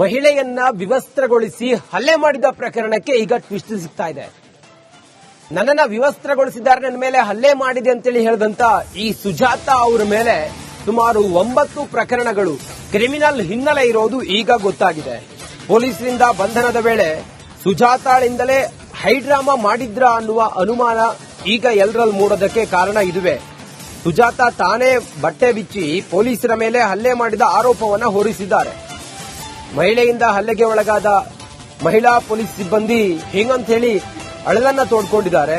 ಮಹಿಳೆಯನ್ನ ವಿವಸ್ತ್ರಗೊಳಿಸಿ ಹಲ್ಲೆ ಮಾಡಿದ ಪ್ರಕರಣಕ್ಕೆ ಈಗ ಟ್ವಿಸ್ಟ್ ಸಿಗ್ತಾ ಇದೆ. ನನ್ನನ್ನ ವಿವಸ್ತ್ರಗೊಳಿಸಿದ್ದಾರೆ, ನನ್ನ ಮೇಲೆ ಹಲ್ಲೆ ಮಾಡಿದೆ ಅಂತೇಳಿ ಹೇಳಿದಂತ ಈ ಸುಜಾತ ಅವರ ಮೇಲೆ ಸುಮಾರು 9 ಪ್ರಕರಣಗಳು ಕ್ರಿಮಿನಲ್ ಹಿನ್ನೆಲೆ ಇರೋದು ಈಗ ಗೊತ್ತಾಗಿದೆ. ಪೊಲೀಸರಿಂದ ಬಂಧನದ ವೇಳೆ ಸುಜಾತಾಳಿಂದಲೇ ಹೈಡ್ರಾಮಾ ಮಾಡಿದ್ರ ಅನ್ನುವ ಅನುಮಾನ ಈಗ ಎಲ್ಲರಲ್ಲಿ ಮೂಡೋದಕ್ಕೆ ಕಾರಣ ಇದುವೇ. ಸುಜಾತ ತಾನೇ ಬಟ್ಟೆ ಬಿಚ್ಚಿ ಪೊಲೀಸರ ಮೇಲೆ ಹಲ್ಲೆ ಮಾಡಿದ ಆರೋಪವನ್ನ ಹೊರಿಸಿದ್ದಾರೆ. ಮಹಿಳೆಯಿಂದ ಹಲ್ಲೆಗೆ ಒಳಗಾದ ಮಹಿಳಾ ಪೊಲೀಸ್ ಸಿಬ್ಬಂದಿ ಹಿಂಗಂತ ಹೇಳಿ ಅಳಲನ್ನ ತೋಡ್ಕೊಂಡಿದ್ದಾರೆ.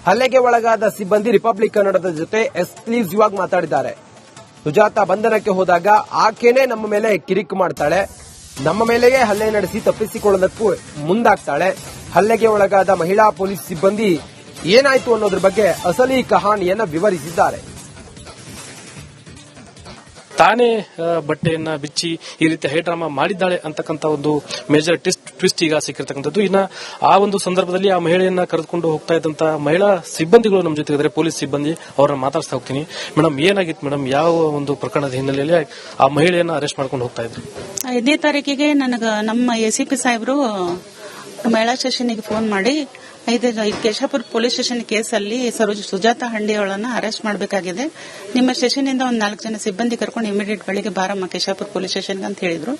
ಹಲ್ಲೆಗೆ ಒಳಗಾದ ಸಿಬ್ಬಂದಿ ರಿಪಬ್ಲಿಕ್ ಕನ್ನಡದ ಜೊತೆ ಎಕ್ಸ್ಕ್ಲೂಸಿವ್ ಆಗಿ ಮಾತಾಡಿದ್ದಾರೆ. ಸುಜಾತ ಬಂಧನಕ್ಕೆ ಹೋದಾಗ ಆಕೆನೇ ನಮ್ಮ ಮೇಲೆ ಕಿರಿಕ್ ಮಾಡ್ತಾಳೆ, ನಮ್ಮ ಮೇಲೆಯೇ ಹಲ್ಲೆ ನಡೆಸಿ ತಪ್ಪಿಸಿಕೊಳ್ಳೋದಕ್ಕೂ ಮುಂದಾಗ್ತಾಳೆ. ಹಲ್ಲೆಗೆ ಒಳಗಾದ ಮಹಿಳಾ ಪೊಲೀಸ್ ಸಿಬ್ಬಂದಿ ಏನಾಯ್ತು ಅನ್ನೋದ್ರ ಬಗ್ಗೆ ಅಸಲಿ ಕಹಾನಿಯನ್ನ ವಿವರಿಸಿದ್ದಾರೆ. ತಾನೇ ಬಟ್ಟೆಯನ್ನ ಬಿಚ್ಚಿ ಈ ರೀತಿ ಹೈಡ್ರಾಮಾ ಮಾಡಿದ್ದಾಳೆ ಅಂತಕ್ಕಂಥ ಒಂದು ಮೇಜರ್ ಟ್ವಿಸ್ಟ್ ಈಗ ಸಿಕ್ಕಿರ್ತಕ್ಕಂಥದ್ದು. ಇನ್ನ ಆ ಒಂದು ಸಂದರ್ಭದಲ್ಲಿ ಆ ಮಹಿಳೆಯನ್ನ ಕರೆದುಕೊಂಡು ಹೋಗ್ತಾ ಇದ್ದಂತ ಮಹಿಳಾ ಸಿಬ್ಬಂದಿಗಳು ನಮ್ಮ ಜೊತೆ ಇದ್ದಾರೆ, ಪೊಲೀಸ್ ಸಿಬ್ಬಂದಿ. ಅವರನ್ನ ಮಾತಾಡ್ತಾ ಹೋಗ್ತೀನಿ. ಮೇಡಮ್, ಏನಾಗಿತ್ತು ಮೇಡಮ್? ಯಾವ ಒಂದು ಪ್ರಕರಣದ ಹಿನ್ನೆಲೆಯಲ್ಲಿ ಆ ಮಹಿಳೆಯನ್ನ ಅರೆಸ್ಟ್ ಮಾಡ್ಕೊಂಡು ಹೋಗ್ತಾ ಇದ್ರು? 5ನೇ ತಾರೀಕಿಗೆ ನನಗ ನಮ್ಮ ಎಸಿಪಿ ಸಾಹೇಬರು ಮಹಿಳಾ ಸ್ಟೇಷನ್ಗೆ ಫೋನ್ ಮಾಡಿ ಕೇಶಾಪುರ ಪೊಲೀಸ್ ಸ್ಟೇಷನ್ ಕೇಸಲ್ಲಿ ಸುಜಾತ ಹಂಡಿಯವಳನ್ನ ಅರೆಸ್ಟ್ ಮಾಡಬೇಕಾಗಿದೆ, ನಿಮ್ಮ ಸ್ಟೇಷನ್ ಇಂದ ಒಂದು 4 ಜನ ಸಿಬ್ಬಂದಿ ಕರ್ಕೊಂಡು ಇಮಿಡಿಯೇಟ್ ಬೆಳಿಗ್ಗೆ ಬಾರಮ್ಮ ಕೇಶಾಪುರ ಪೊಲೀಸ್ ಸ್ಟೇಷನ್ಗೆ ಅಂತ ಹೇಳಿದ್ರು.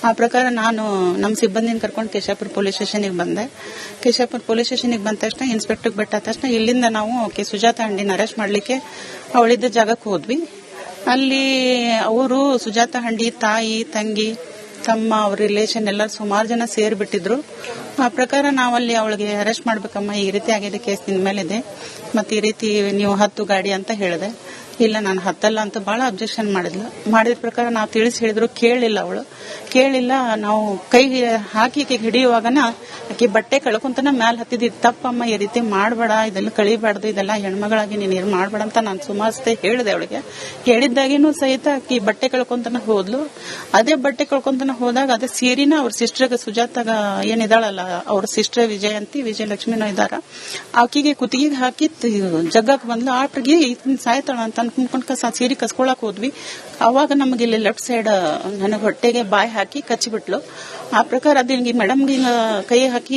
ಆ ಪ್ರಕಾರ ನಾನು ನಮ್ಮ ಸಿಬ್ಬಂದಿನ ಕರ್ಕೊಂಡು ಕೇಶಾಪುರ ಪೊಲೀಸ್ ಸ್ಟೇಷನ್ಗೆ ಬಂದೆ. ಕೇಶಾಪುರ ಪೊಲೀಸ್ ಸ್ಟೇಷನ್ಗೆ ಬಂದ ತಕ್ಷಣ ಇನ್ಸ್ಪೆಕ್ಟರ್ ಬೆಟ್ಟ ತಕ್ಷಣ ಇಲ್ಲಿಂದ ನಾವು ಸುಜಾತ ಹಂಡಿನ ಅರೆಸ್ಟ್ ಮಾಡಲಿಕ್ಕೆ ಅವಳಿದ್ದ ಜಾಗಕ್ಕೆ ಹೋದ್ವಿ. ಅಲ್ಲಿ ಅವರು ಸುಜಾತ ಹಂಡಿ ತಾಯಿ, ತಂಗಿ, ತಮ್ಮ ಅವ್ರ ರಿಲೇಷನ್ ಎಲ್ಲ ಸುಮಾರು ಜನ ಸೇರ್ಬಿಟ್ಟಿದ್ರು. ಆ ಪ್ರಕಾರ ನಾವಲ್ಲಿ ಅವಳಿಗೆ ಅರೆಸ್ಟ್ ಮಾಡ್ಬೇಕಮ್ಮ, ಈ ರೀತಿ ಆಗಿದೆ, ಕೇಸ್ ನಿನ್ ಮೇಲಿದೆ, ಮತ್ತೆ ಈ ರೀತಿ ನೀವು ಹತ್ತು ಗಾಡಿ ಅಂತ ಹೇಳಿದೆ. ಇಲ್ಲ, ನಾನು ಹತ್ತಲ್ಲ ಅಂತ ಬಹಳ ಅಬ್ಜೆಕ್ಷನ್ ಮಾಡಿದ ಪ್ರಕಾರ ನಾವು ತಿಳಿಸಿ ಹೇಳಿದ್ರು, ಅವಳು ಕೇಳಿಲ್ಲ. ನಾವು ಕೈ ಹಾಕಿ ಹಿಡಿಯುವಾಗನ ಆಕೆ ಬಟ್ಟೆ ಕಳ್ಕೊಂತನ ಮ್ಯಾಲ ಹತ್ತಿದ್ ತಪ್ಪಮ್ಮ, ಈ ರೀತಿ ಮಾಡಬೇಡ, ಇದೆಲ್ಲ ಕಳಿಬಾರ್ದು, ಇದೆಲ್ಲ ಹೆಣ್ಮಗಳಾಗಿ ನೀನು ಏನು ಮಾಡಬೇಡ ಅಂತ ನಾನು ಸುಮಾರು ಹೇಳಿದೆ ಅವಳಿಗೆ. ಹೇಳಿದ್ದಾಗೇನು ಸಹಿತ ಆಕಿ ಬಟ್ಟೆ ಕಳ್ಕೊಂತನ ಹೋದ್ಲು. ಅದೇ ಬಟ್ಟೆ ಕಳ್ಕೊಂತನ ಹೋದಾಗ ಅದೇ ಸೀರಿನ ಅವ್ರ ಸಿಸ್ಟರ್ಗೆ ಸುಜಾತಾಗ ಏನಿದಾಳಲ್ಲ, ಅವ್ರ ಸಿಸ್ಟರ್ ವಿಜಯಲಕ್ಷ್ಮಿನೂ ಇದ್ದಾರ, ಆಕಿಗೆ ಕುತ್ತಿಗೆ ಹಾಕಿ ಜಗ್ಗಕ್ಕೆ ಬಂದ್ಲು. ಆಟ್ರಿಗೆ ಸಾಯ್ತಾಳ ಅಂತ ಅನ್ಕೊಂಡ್ ಸೀರೆ ಕಸ್ಕೊಳಕ್ ಹೋದ್ವಿ. ಅವಾಗ ನಮಗೆ ಇಲ್ಲಿ ಲೆಫ್ಟ್ ಸೈಡ್ ನನಗೆ ಹೊಟ್ಟೆಗೆ ಬಾಯಿ ಹಾಕಿ ಕಚ್ಚಿಬಿಟ್ಲು. ಆ ಪ್ರಕಾರ ಅದೇ ಮೇಡಮ್ಗೆ ಕೈ ಹಾಕಿ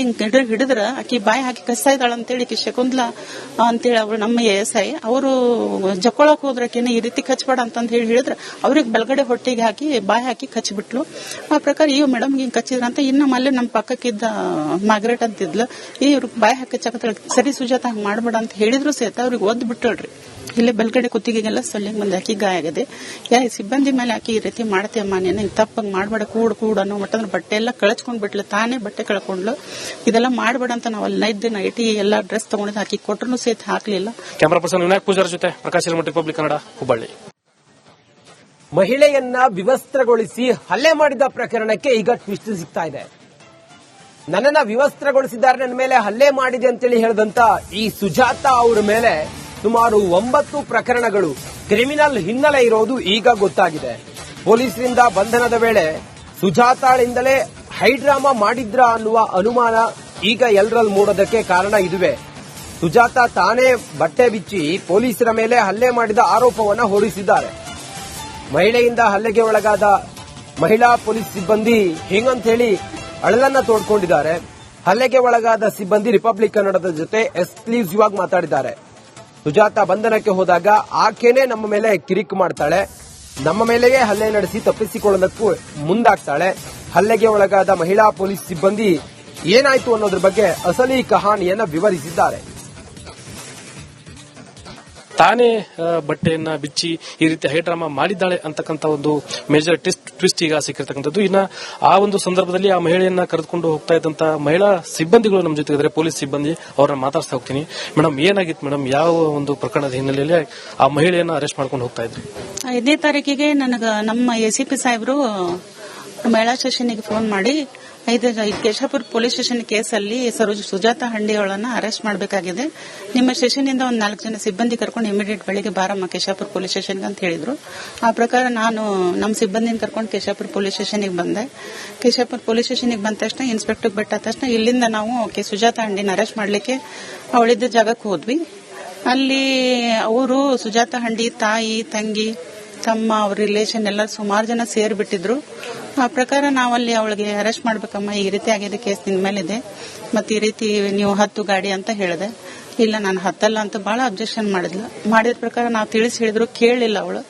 ಹಿಡಿದ್ರ ಆಕಿ ಬಾಯಿ ಹಾಕಿ ಕಸ್ತಾ ಇದ್ದಾಳ ಅಂತೇಳಿ ಶಕುಂತ್ಲಾ ಅಂತೇಳಿ ಅವ್ರು ನಮ್ಮ ಎಸ್ಐ ಅವರು ಜಕ್ಕೊಳಕ್ ಹೋದ್ರಕೇನೆ ಈ ರೀತಿ ಕಚ್ಬೇಡ ಅಂತ ಹೇಳಿ ಹೇಳಿದ್ರ ಅವ್ರಿಗೆ ಬಲಗಡೆ ಹೊಟ್ಟೆಗೆ ಹಾಕಿ ಬಾಯಿ ಹಾಕಿ ಕಚ್ಚಿಬಿಟ್ಲು. ಆ ಪ್ರಕಾರ ಇವ್ ಮೇಡಮ್ಗೆ ಕಚ್ಚಿದ್ರ ಅಂತ ಇನ್ನ ಮಲ್ಲೆ ನಮ್ಮ ಪಕ್ಕಕ್ಕಿದ್ದ ಮಾರ್ಗ್ರೆಟ್ ಅಂತಿದ್ಲು, ಇವ್ರಿಗೆ ಬಾಯಿ ಹಾಕಿ ಕಚ್ಚಕತ್ತ, ಸರಿ ಸುಜಾತ ಹಂಗ ಮಾಡ್ಬೇಡ ಅಂತ ಹೇಳಿದ್ರು ಸಹಿತ ಅವ್ರಿಗೆ ಒದ್ ಬಿಟ್ಟಳ್ರಿ. ಇಲ್ಲೇ ಬಲ್ಗಡೆ ಕುತ್ತಿಗೆಗೆಲ್ಲ ಸೊಳ್ಳಿಗೆ ಬಂದು ಹಾಕಿ ಗಾಯ ಆಗಿದೆ. ಸಿಬ್ಬಂದಿ ಮೇಲೆ ಹಾಕಿ ಈ ರೀತಿ ಮಾಡ್ತೇಮ್ಮ, ನೀನು ತಪ್ಪಂಗ್ ಮಾಡ್ಬೇಡ, ಕೂಡ ಅನ್ನೋ ಮಟ್ಟಂದ್ರೆ ಬಟ್ಟೆ ಎಲ್ಲ ಕಳ್ಸ್ಕೊಂಡ್ ಬಿಟ್ಲು, ತಾನೇ ಬಟ್ಟೆ ಕಳ್ಕೊಂಡ್ಲು. ಇದೆಲ್ಲ ಮಾಡ್ಬೇಡ ಅಂತ ನಾವು ಅಲ್ಲಿ ನೈಟಿ ಎಲ್ಲ ಡ್ರೆಸ್ ತಗೊಂಡಿದ್ದು ಹಾಕಿ ಕೊಟ್ಟರು ಸಹಿತ ಹಾಕ್ಲಿಲ್ಲ. ಕ್ಯಾಮರಾ ಪರ್ಸನ್ ವಿನಾಯಕ್ ಪೂಜಾರ್ ಜೊತೆ ಪ್ರಕಾಶ್ ರಿಪಬ್ಲಿಕ್ ಕನ್ನಡ, ಹುಬ್ಬಳ್ಳಿ. ಮಹಿಳೆಯನ್ನ ವಿವಸ್ತ್ರಗೊಳಿಸಿ ಹಲ್ಲೆ ಮಾಡಿದ ಪ್ರಕರಣಕ್ಕೆ ಈಗ ಟ್ವಿಸ್ಟ್ ಸಿಗ್ತಾ ಇದೆ. ನನ್ನನ್ನ ವಿವಸ್ತ್ರಗೊಳಿಸಿದ್ದಾರೆ, ನನ್ನ ಮೇಲೆ ಹಲ್ಲೆ ಮಾಡಿದೆ ಅಂತೇಳಿ ಹೇಳಿದಂತ ಈ ಸುಜಾತ ಅವರ ಮೇಲೆ ಸುಮಾರು 9 ಪ್ರಕರಣಗಳು ಕ್ರಿಮಿನಲ್ ಹಿನ್ನೆಲೆ ಇರೋದು ಈಗ ಗೊತ್ತಾಗಿದೆ. ಪೊಲೀಸರಿಂದ ಬಂಧನದ ವೇಳೆ ಸುಜಾತಾಳಿಂದಲೇ ಹೈಡ್ರಾಮಾ ಮಾಡಿದ್ರ ಅನ್ನುವ ಅನುಮಾನ ಈಗ ಎಲ್ಲರಲ್ಲಿ ಮೂಡೋದಕ್ಕೆ ಕಾರಣ ಇದುವೇ. ಸುಜಾತ ತಾನೇ ಬಟ್ಟೆ ಬಿಚ್ಚಿ ಪೊಲೀಸರ ಮೇಲೆ ಹಲ್ಲೆ ಮಾಡಿದ ಆರೋಪವನ್ನ ಹೊರಿಸಿದ್ದಾರೆ. ಮಹಿಳೆಯಿಂದ ಹಲ್ಲೆಗೆ ಒಳಗಾದ ಮಹಿಳಾ ಪೊಲೀಸ್ ಸಿಬ್ಬಂದಿ ಹಿಂಗಂತ ಹೇಳಿ ಅಳಲನ್ನ ತೋಡ್ಕೊಂಡಿದ್ದಾರೆ. ಹಲ್ಲೆಗೆ ಒಳಗಾದ ಸಿಬ್ಬಂದಿ ರಿಪಬ್ಲಿಕ್ ಕನ್ನಡದ ಜೊತೆ ಎಕ್ಸ್ಕ್ಲೂಸಿವ್ ಆಗಿ ಮಾತಾಡಿದ್ದಾರೆ. ಸುಜಾತ ಬಂಧನಕ್ಕೆ ಹೋದಾಗ ಆಕೆನೇ ನಮ್ಮ ಮೇಲೆ ಕಿರಿಕ್ ಮಾಡ್ತಾಳೆ, ನಮ್ಮ ಮೇಲೆಯೇ ಹಲ್ಲೆ ನಡೆಸಿ ತಪ್ಪಿಸಿಕೊಳ್ಳೋದಕ್ಕೂ ಮುಂದಾಗ್ತಾಳೆ. ಹಲ್ಲೆಗೆ ಒಳಗಾದ ಮಹಿಳಾ ಪೊಲೀಸ್ ಸಿಬ್ಬಂದಿ ಏನಾಯ್ತು ಅನ್ನೋದ್ರ ಬಗ್ಗೆ ಅಸಲಿ ಕಹಾನಿಯನ್ನ ವಿವರಿಸಿದ್ದಾರೆ. ತಾನೇ ಬಟ್ಟೆಯನ್ನ ಬಿಚ್ಚಿ ಈ ರೀತಿ ಹೈಡ್ರಾಮಾ ಮಾಡಿದ್ದಾಳೆ ಅಂತಕ್ಕಂಥ ಒಂದು ಮೇಜರ್ ಟ್ವಿಸ್ಟ್ ಈಗ ಸಿಕ್ಕಿರ್ತಕ್ಕಂಥದ್ದು. ಇನ್ನ ಆ ಒಂದು ಸಂದರ್ಭದಲ್ಲಿ ಆ ಮಹಿಳೆಯನ್ನ ಕರೆದುಕೊಂಡು ಹೋಗ್ತಾ ಇದ್ದಂತ ಮಹಿಳಾ ಸಿಬ್ಬಂದಿಗಳು ನಮ್ಮ ಜೊತೆ ಇದ್ದಾರೆ, ಪೊಲೀಸ್ ಸಿಬ್ಬಂದಿ. ಅವರನ್ನ ಮಾತಾಡ್ತಾ ಹೋಗ್ತೀನಿ. ಮೇಡಮ್, ಏನಾಗಿತ್ತು ಮೇಡಮ್? ಯಾವ ಒಂದು ಪ್ರಕರಣದ ಹಿನ್ನೆಲೆಯಲ್ಲಿ ಆ ಮಹಿಳೆಯನ್ನ ಅರೆಸ್ಟ್ ಮಾಡ್ಕೊಂಡು ಹೋಗ್ತಾ ಇದ್ರು? 5ನೇ ತಾರೀಕಿಗೆ ನನಗ ನಮ್ಮ ಎಸಿಪಿ ಸಾಹೇಬರು ಮಹಿಳಾ ಸ್ಟೇಷನ್ಗೆ ಫೋನ್ ಮಾಡಿ ಕೇಶಾಪುರ ಪೊಲೀಸ್ ಸ್ಟೇಷನ್ ಕೇಸಲ್ಲಿ ಸುಜಾತ ಹಂಡಿಯವಳನ್ನ ಅರೆಸ್ಟ್ ಮಾಡಬೇಕಾಗಿದೆ, ನಿಮ್ಮ ಸ್ಟೇಷನ್ ಇಂದ ಒಂದು 4 ಜನ ಸಿಬ್ಬಂದಿ ಕರ್ಕೊಂಡು ಇಮಿಡಿಯೇಟ್ ಬೆಳಿಗ್ಗೆ ಬಾರಮ್ಮ ಕೇಶಾಪುರ ಪೊಲೀಸ್ ಸ್ಟೇಷನ್ಗೆ ಅಂತ ಹೇಳಿದ್ರು. ಆ ಪ್ರಕಾರ ನಾನು ನಮ್ಮ ಸಿಬ್ಬಂದಿನ ಕರ್ಕೊಂಡು ಕೇಶಾಪುರ ಪೊಲೀಸ್ ಸ್ಟೇಷನ್ಗೆ ಬಂದೆ. ಕೇಶಾಪುರ ಪೊಲೀಸ್ ಸ್ಟೇಷನ್ಗೆ ಬಂದ ತಕ್ಷಣ ಇನ್ಸ್ಪೆಕ್ಟರ್ ಬೆಟ್ಟ ತಕ್ಷಣ ಇಲ್ಲಿಂದ ನಾವು ಸುಜಾತ ಹಂಡಿನ ಅರೆಸ್ಟ್ ಮಾಡಲಿಕ್ಕೆ ಅವಳಿದ್ದ ಜಾಗಕ್ಕೆ ಹೋದ್ವಿ. ಅಲ್ಲಿ ಅವರು ಸುಜಾತ ಹಂಡಿ ತಾಯಿ, ತಂಗಿ, ತಮ್ಮ ಅವ್ರ ರಿಲೇಷನ್ ಎಲ್ಲ ಸುಮಾರು ಜನ ಸೇರ್ಬಿಟ್ಟಿದ್ರು. ಆ ಪ್ರಕಾರ ನಾವಲ್ಲಿ ಅವಳಿಗೆ ಅರೆಸ್ಟ್ ಮಾಡ್ಬೇಕಮ್ಮ, ಈ ರೀತಿ ಆಗಿದೆ ಕೇಸ್ ನಿನ್ ಮೇಲಿದೆ, ಮತ್ತೆ ಈ ರೀತಿ ನೀವು ಹತ್ತು ಗಾಡಿ ಅಂತ ಹೇಳಿದೆ. ಇಲ್ಲ ನಾನು ಹತ್ತಲ್ಲ ಅಂತ ಬಹಳ ಅಬ್ಜೆಕ್ಷನ್ ಮಾಡಿದ ಪ್ರಕಾರ ನಾವು ತಿಳಿಸಿ ಹೇಳಿದ್ರು ಕೇಳಿಲ್ಲ. ಅವಳು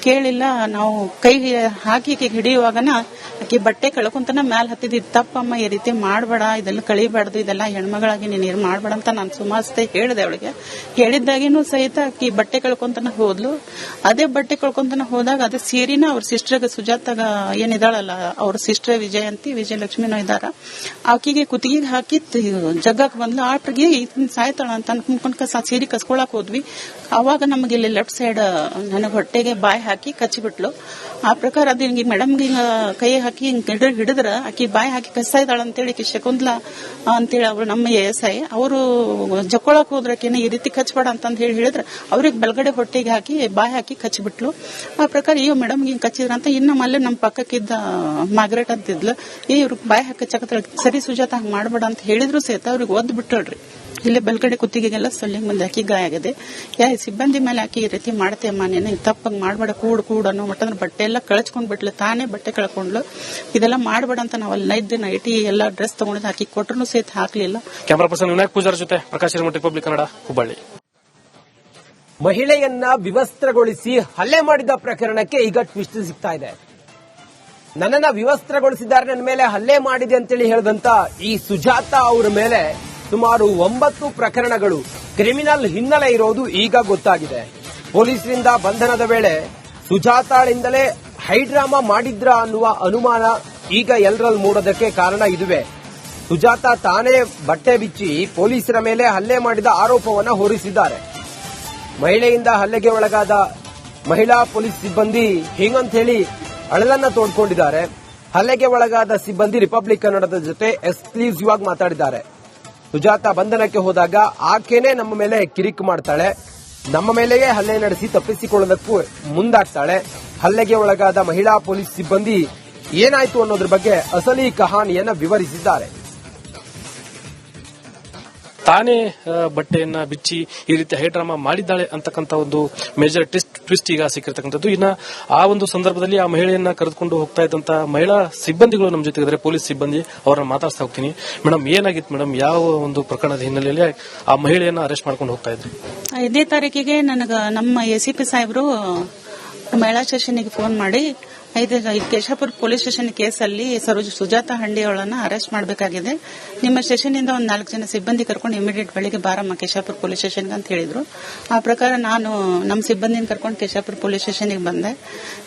ಕೇಳಿಲ್ಲ. ನಾವು ಕೈ ಹಾಕಿ ಹಿಡಿಯುವಾಗನ ಆಕಿ ಬಟ್ಟೆ ಕಳ್ಕೊಂತನ ಮ್ಯಾಲ ಹತ್ತಿದ್ ತಪ್ಪಮ್ಮ, ಈ ರೀತಿ ಮಾಡಬೇಡ, ಇದೆಲ್ಲ ಕಳಿಬಾರ್ದು, ಇದೆಲ್ಲ ಹೆಣ್ಮಗಳಾಗಿ ನೀನು ಮಾಡಬೇಡ ಅಂತ ನಾನು ಸುಮಾರು ಹೇಳಿದೆ. ಅವಳಿಗೆ ಹೇಳಿದ್ದಾಗಿನೂ ಸಹಿತ ಆಕಿ ಬಟ್ಟೆ ಕಳ್ಕೊಂತನ ಹೋದ್ಲು. ಅದೇ ಬಟ್ಟೆ ಕಳ್ಕೊಂತನ ಹೋದಾಗ ಅದೇ ಸೀರಿನ ಅವ್ರ ಸಿಸ್ಟರ್ಗ ಸುಜಾತಾಗ ಏನಿದಾಳಲ್ಲ, ಅವ್ರ ಸಿಸ್ಟರ್ ವಿಜಯಲಕ್ಷ್ಮಿನೂ ಇದಾರ, ಆಕಿಗೆ ಕುತ್ತಿಗೆ ಹಾಕಿ ಜಗ್ಗಕ್ ಬಂದ್ಲು. ಆಟ್ರಿಗೆ ಸಾಯ್ತಾಳ ಅಂತ ಅನ್ಕೊಂಡ್ಕ ಸೀರೆ ಕಸ್ಕೊಳಕ್ ಹೋದ್ವಿ. ಅವಾಗ ನಮಗೆ ಇಲ್ಲಿ ಲೆಫ್ಟ್ ಸೈಡ್ ನನಗೆ ಹೊಟ್ಟೆಗೆ ಬಾಯಿ ಹಾಕಿ ಕಚ್ಚಿಬಿಟ್ಲು. ಆ ಪ್ರಕಾರ ಅದು ಹಿಂಗೆ ಮೇಡಮ್ಗೆ ಕೈ ಹಾಕಿ ಹಿಡಿದ್ರ ಆಕಿ ಬಾಯಿ ಹಾಕಿ ಕಸ್ತಾ ಇದ್ದಾಳ ಅಂತೇಳಿ ಶಕುಂತ್ಲಾ ಅಂತೇಳಿ ಅವ್ರು ನಮ್ಮ ASI ಅವರು ಜಕ್ಕೊಳಕ್ ಹೋದ್ರಕೇನೆ ಈ ರೀತಿ ಕಚ್ಬೇಡ ಅಂತ ಹೇಳಿದ್ರ ಅವ್ರಿಗೆ ಬಲಗಡೆ ಹೊಟ್ಟೆಗೆ ಹಾಕಿ ಬಾಯಿ ಹಾಕಿ ಕಚ್ಚಿಬಿಟ್ಲು. ಆ ಪ್ರಕಾರ ಇವ್ ಮೇಡಮ್ಗೆ ಕಚ್ಚಿದ್ರ ಅಂತ ಇನ್ನು ಮಲ್ಲೆ ನಮ್ಮ ಪಕ್ಕಕ್ಕಿದ್ದ ಮಾರ್ಗ್ರೆಟ್ ಅಂತಿದ್ಲು, ಇವ್ರಿಗೆ ಬಾಯಿ ಹಾಕಿ ಚಕತ್ರ ಸರಿ ಸುಜಾತ ಹಂಗ ಮಾಡಬೇಡ ಅಂತ ಹೇಳಿದ್ರು ಸಹಿತ ಅವ್ರಿಗೆ ಒದ್ದು ಬಿಟ್ಟಳ್ರಿ. ಇಲ್ಲೇ ಬಲ್ಗಡೆ ಕುತ್ತಿಗೆಗೆಲ್ಲ ಸೊಲ್ಲಿಂಗ್ ಮಂದಿ ಆಕಿ ಗಾಯ ಆಗಿದೆ. ಸಿಬ್ಬಂದಿ ಮೇಲೆ ಆಕಿ ಈ ರೀತಿ ಮಾಡ್ತೇಮ್ಮ, ನೀನು ತಪ್ಪಂಗ್ ಮಾಡಬೇಡ, ಕೂಡ್ ಅನ್ನೋ ಮಟ್ಟಂದ್ರೆ ಬಟ್ಟೆ ಎಲ್ಲ ಕಳ್ಸ್ಕೊಂಡ್ ಬಿಟ್ಲು, ತಾನೇ ಬಟ್ಟೆ ಕಳ್ಕೊಂಡ್ಲು. ಇದೆಲ್ಲ ಮಾಡಬೇಡ ಅಂತ ನಾವು ಅಲ್ಲಿ ನೈಟಿ ಎಲ್ಲ ಡ್ರೆಸ್ ತಗೊಂಡಿದ್ದು ಹಾಕಿ ಕೊಟ್ಟರು ಸಹಿತ ಹಾಕ್ಲಿಲ್ಲ. ಕ್ಯಾಮರಾ ಪರ್ಸನ್ ವಿನಾಯಕ್ ಪೂಜಾರ್ ಜೊತೆ ಪ್ರಕಾಶ್ ಹಿರೇಮಠ, ರಿಪಬ್ಲಿಕ್ ಕನ್ನಡ, ಹುಬ್ಬಳ್ಳಿ. ಮಹಿಳೆಯನ್ನ ವಿವಸ್ತ್ರಗೊಳಿಸಿ ಹಲ್ಲೆ ಮಾಡಿದ ಪ್ರಕರಣಕ್ಕೆ ಈಗ ಟ್ವಿಸ್ಟ್ ಸಿಗ್ತಾ ಇದೆ. ನನ್ನನ್ನ ವಿವಸ್ತ್ರಗೊಳಿಸಿದ್ದಾರೆ, ನನ್ನ ಮೇಲೆ ಹಲ್ಲೆ ಮಾಡಿದೆ ಅಂತೇಳಿ ಹೇಳಿದಂತ ಈ ಸುಜಾತ ಅವರ ಮೇಲೆ ಸುಮಾರು 9 ಪ್ರಕರಣಗಳು ಕ್ರಿಮಿನಲ್ ಹಿನ್ನೆಲೆ ಇರೋದು ಈಗ ಗೊತ್ತಾಗಿದೆ. ಪೊಲೀಸರಿಂದ ಬಂಧನದ ವೇಳೆ ಸುಜಾತಾಳಿಂದಲೇ ಹೈಡ್ರಾಮಾ ಮಾಡಿದ್ರ ಅನ್ನುವ ಅನುಮಾನ ಈಗ ಎಲ್ಲರಲ್ಲಿ ಮೂಡೋದಕ್ಕೆ ಕಾರಣ ಇದುವೇ. ಸುಜಾತ ತಾನೇ ಬಟ್ಟೆ ಬಿಚ್ಚಿ ಪೊಲೀಸರ ಮೇಲೆ ಹಲ್ಲೆ ಮಾಡಿದ ಆರೋಪವನ್ನ ಹೊರಿಸಿದ್ದಾರೆ. ಮಹಿಳೆಯಿಂದ ಹಲ್ಲೆಗೆ ಒಳಗಾದ ಮಹಿಳಾ ಪೊಲೀಸ್ ಸಿಬ್ಬಂದಿ ಹೀಗಂತ ಹೇಳಿ ಅಳಲನ್ನ ತೋಡ್ಕೊಂಡಿದ್ದಾರೆ. ಹಲ್ಲೆಗೆ ಒಳಗಾದ ಸಿಬ್ಬಂದಿ ರಿಪಬ್ಲಿಕ್ ಕನ್ನಡದ ಜೊತೆ ಎಕ್ಸ್ಕ್ಲೂಸಿವ್ ಆಗಿ ಮಾತಾಡಿದ್ದಾರೆ. ಸುಜಾತ ಬಂಧನಕ್ಕೆ ಹೋದಾಗ ಆಕೆನೇ ನಮ್ಮ ಮೇಲೆ ಕಿರಿಕ್ ಮಾಡ್ತಾಳೆ, ನಮ್ಮ ಮೇಲೆಯೇ ಹಲ್ಲೆ ನಡೆಸಿ ತಪ್ಪಿಸಿಕೊಳ್ಳೋದಕ್ಕೂ ಮುಂದಾಗ್ತಾಳೆ. ಹಲ್ಲೆಗೆ ಒಳಗಾದ ಮಹಿಳಾ ಪೊಲೀಸ್ ಸಿಬ್ಬಂದಿ ಏನಾಯ್ತು ಅನ್ನೋದ್ರ ಬಗ್ಗೆ ಅಸಲಿ ಕಹಾನಿಯನ್ನ ವಿವರಿಸಿದ್ದಾರೆ. ತಾನೇ ಬಟ್ಟೆಯನ್ನ ಬಿಚ್ಚಿ ಈ ರೀತಿ ಹೈಡ್ರಾಮಾ ಮಾಡಿದ್ದಾಳೆ ಅಂತಕ್ಕಂಥ ಒಂದು ಮೇಜರ್ ಟ್ವಿಸ್ಟ್ ಈಗ ಸಿಕ್ಕಿರ್ತಕ್ಕಂಥದ್ದು. ಇನ್ನ ಆ ಒಂದು ಸಂದರ್ಭದಲ್ಲಿ ಆ ಮಹಿಳೆಯನ್ನ ಕರೆದುಕೊಂಡು ಹೋಗ್ತಾ ಇದ್ದಂತ ಮಹಿಳಾ ಸಿಬ್ಬಂದಿಗಳು ನಮ್ಮ ಜೊತೆ ಇದ್ದಾರೆ, ಪೊಲೀಸ್ ಸಿಬ್ಬಂದಿ. ಅವರನ್ನ ಮಾತಾಡ್ತಾ ಹೋಗ್ತೀನಿ. ಮೇಡಮ್, ಏನಾಗಿತ್ತು ಮೇಡಮ್? ಯಾವ ಒಂದು ಪ್ರಕರಣದ ಹಿನ್ನೆಲೆಯಲ್ಲಿ ಆ ಮಹಿಳೆಯನ್ನ ಅರೆಸ್ಟ್ ಮಾಡ್ಕೊಂಡು ಹೋಗ್ತಾ ಇದ್ರಿ? 5ನೇ ತಾರೀಕಿಗೆ ನನಗ ನಮ್ಮ ACP ಸಾಹೇಬರು ಮಹಿಳಾ ಸ್ಟೇಷನ್ಗೆ ಫೋನ್ ಮಾಡಿ ಕೇಶಾಪುರ ಪೊಲೀಸ್ ಸ್ಟೇಷನ್ ಕೇಸಲ್ಲಿ ಸುಜಾತ ಹಂಡಿಯವಳನ್ನ ಅರೆಸ್ಟ್ ಮಾಡಬೇಕಾಗಿದೆ, ನಿಮ್ಮ ಸ್ಟೇಷನ್ ಇಂದ ಒಂದು 4 ಜನ ಸಿಬ್ಬಂದಿ ಕರ್ಕೊಂಡು ಇಮಿಡಿಯೇಟ್ ಬೆಳಿಗ್ಗೆ ಬಾರಮ್ಮ ಕೇಶಾಪುರ ಪೊಲೀಸ್ ಸ್ಟೇಷನ್ಗೆ ಅಂತ ಹೇಳಿದ್ರು. ಆ ಪ್ರಕಾರ ನಾನು ನಮ್ಮ ಸಿಬ್ಬಂದಿನ ಕರ್ಕೊಂಡು ಕೇಶಾಪುರ ಪೊಲೀಸ್ ಸ್ಟೇಷನ್ಗೆ ಬಂದೆ.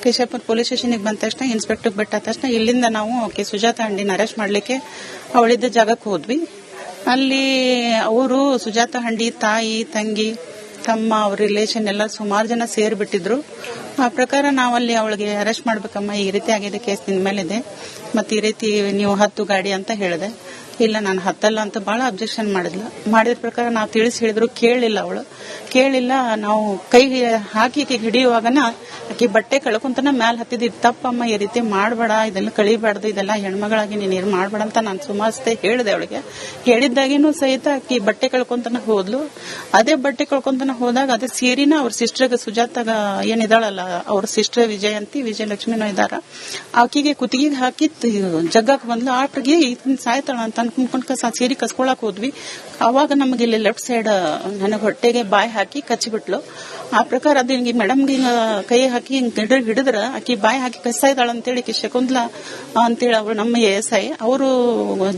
ಕೇಶಾಪುರ ಪೊಲೀಸ್ ಸ್ಟೇಷನ್ಗೆ ಬಂದ ತಕ್ಷಣ ಇನ್ಸ್ಪೆಕ್ಟರ್ ಬಿಟ್ಟ ತಕ್ಷಣ ಇಲ್ಲಿಂದ ನಾವು ಸುಜಾತ ಹಂಡಿನ ಅರೆಸ್ಟ್ ಮಾಡ್ಲಿಕ್ಕೆ ಅವಳಿದ್ದ ಜಾಗಕ್ಕೆ ಹೋದ್ವಿ. ಅಲ್ಲಿ ಅವರು ಸುಜಾತ ಹಂಡಿ ತಾಯಿ, ತಂಗಿ, ತಮ್ಮ, ಅವ್ರ ರಿಲೇಷನ್ ಎಲ್ಲ ಸುಮಾರು ಜನ ಸೇರ್ಬಿಟ್ಟಿದ್ರು. ಆ ಪ್ರಕಾರ ನಾವಲ್ಲಿ ಅವಳಿಗೆ ಅರೆಸ್ಟ್ ಮಾಡ್ಬೇಕಮ್ಮ, ಈ ರೀತಿ ಆಗಿದೆ ಕೇಸ್ ನಿನ್ ಮೇಲಿದೆ, ಮತ್ತೆ ಈ ರೀತಿ ನೀವು ಹತ್ತು ಗಾಡಿ ಅಂತ ಹೇಳಿದೆ. ಇಲ್ಲ ನಾನು ಹತ್ತಲ್ಲ ಅಂತ ಬಹಳ ಅಬ್ಜೆಕ್ಷನ್ ಮಾಡಿದ ಪ್ರಕಾರ ನಾವು ತಿಳಿಸಿ ಹೇಳಿದ್ರು ಕೇಳಿಲ್ಲ. ಅವಳು ಕೇಳಿಲ್ಲ. ನಾವು ಕೈ ಹಾಕಿ ಹಿಡಿಯುವಾಗನ ಆಕಿ ಬಟ್ಟೆ ಕಳ್ಕೊಂತನ ಮ್ಯಾಲ ಹತ್ತಿದ್ ತಪ್ಪಮ್ಮ, ಈ ರೀತಿ ಮಾಡಬೇಡ, ಇದೆಲ್ಲ ಕಳಿಬಾರ್ದು, ಇದೆಲ್ಲ ಹೆಣ್ಮಗಳಾಗಿ ನೀನು ಮಾಡಬೇಡ ಅಂತ ನಾನು ಸುಮಾರು ಹೇಳಿದೆ. ಅವಳಿಗೆ ಹೇಳಿದ್ದಾಗಿನೂ ಸಹಿತ ಆಕಿ ಬಟ್ಟೆ ಕಳ್ಕೊಂತನ ಹೋದ್ಲು. ಅದೇ ಬಟ್ಟೆ ಕಳ್ಕೊಂತನ ಹೋದಾಗ ಅದೇ ಸೀರಿನ ಅವ್ರ ಸಿಸ್ಟರ್ಗ ಸುಜಾತಾಗ ಏನಿದಾಳಲ್ಲ, ಅವ್ರ ಸಿಸ್ಟರ್ ವಿಜಯಲಕ್ಷ್ಮಿನೂ ಇದಾರ, ಆಕಿಗೆ ಕುತ್ತಿಗೆ ಹಾಕಿ ಜಗ್ಗಕ್ ಬಂದ್ಲು. ಆಟ್ರಿಗೆ ಸಾಯ್ತಾಳ ಅಂತ ಅನ್ಕೊಂಡ್ಕ ಸೀರೆ ಕಸ್ಕೊಳಕ್ ಹೋದ್ವಿ. ಅವಾಗ ನಮಗೆ ಇಲ್ಲಿ ಲೆಫ್ಟ್ ಸೈಡ್ ನನಗೆ ಹೊಟ್ಟೆಗೆ ಬಾಯಿ ಹಾಕಿ ಕಚ್ಚಿಬಿಟ್ಲು. ಆ ಪ್ರಕಾರ ಅದು ಹಿಂಗೆ ಮೇಡಮ್ಗೆ ಕೈ ಹಾಕಿ ಹಿಡಿದ್ರ ಆಕಿ ಬಾಯಿ ಹಾಕಿ ಕಸ್ತಾ ಇದ್ದಾಳ ಅಂತೇಳಿ ಶಕುಂತ್ಲಾ ಅಂತೇಳಿ ಅವ್ರು ನಮ್ಮ ASI ಅವರು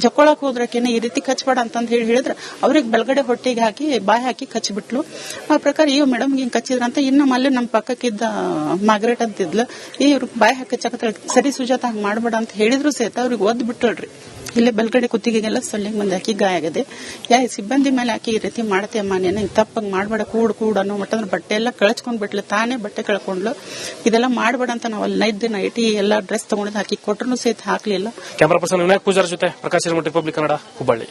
ಜಕ್ಕೊಳಕ್ ಹೋದ್ರಕೇನೆ ಈ ರೀತಿ ಕಚ್ಬೇಡ ಅಂತ ಹೇಳಿದ್ರ ಅವ್ರಿಗೆ ಬಲಗಡೆ ಹೊಟ್ಟೆಗೆ ಹಾಕಿ ಬಾಯಿ ಹಾಕಿ ಕಚ್ಚಿಬಿಟ್ಲು. ಆ ಪ್ರಕಾರ ಇವ್ ಮೇಡಮ್ಗೆ ಕಚ್ಚಿದ್ರಂತ ಇನ್ನು ಮಲ್ಲೆ ನಮ್ಮ ಪಕ್ಕಕ್ಕಿದ್ದ ಮಾರ್ಗ್ರೆಟ್ ಅಂತಿದ್ಲು, ಇವ್ರಿಗೆ ಬಾಯಿ ಹಾಕಿ ಚಕತ್ರ ಸರಿ ಸುಜಾತ ಹಂಗ ಮಾಡಬೇಡ ಅಂತ ಹೇಳಿದ್ರು ಸಹಿತ ಅವ್ರಿಗೆ ಒದ್ದು ಬಿಟ್ಟಳ್ರಿ. ಇಲ್ಲೇ ಬಲ್ಗಡೆ ಕುತ್ತಿಗೆಗೆಲ್ಲ ಸೊಲ್ಲಿಂಗ್ ಮಂದಿ ಆಕಿ ಗಾಯ ಆಗಿದೆ. ಸಿಬ್ಬಂದಿ ಮೇಲೆ ಆಕಿ ಈ ರೀತಿ ಮಾಡ್ತೇಮ್ಮ, ನೀನು ತಪ್ಪಂಗ್ ಮಾಡಬೇಡ, ಕೂಡ್ ಅನ್ನೋ ಮಟ್ಟಂದ್ರೆ ಬಟ್ಟೆ ಎಲ್ಲ ಕಳ್ಸ್ಕೊಂಡ್ ಬಿಟ್ಲು, ತಾನೇ ಬಟ್ಟೆ ಕಳ್ಕೊಂಡ್ಲು. ಇದೆಲ್ಲ ಮಾಡಬೇಡ ಅಂತ ನಾವು ಅಲ್ಲಿ ನೈಟಿ ಎಲ್ಲ ಡ್ರೆಸ್ ತಗೊಂಡಿದ್ದು ಹಾಕಿ ಕೊಟ್ಟರು ಸಹಿತ ಹಾಕ್ಲಿಲ್ಲ. ಕ್ಯಾಮರಾ ಪರ್ಸನ್ ವಿನಾಯಕ್ ಪೂಜಾರ್ ಜೊತೆ ಪ್ರಕಾಶ್ ಹಿರೇಮಠ, ರಿಪಬ್ಲಿಕ್ ಕನ್ನಡ, ಹುಬ್ಬಳ್ಳಿ.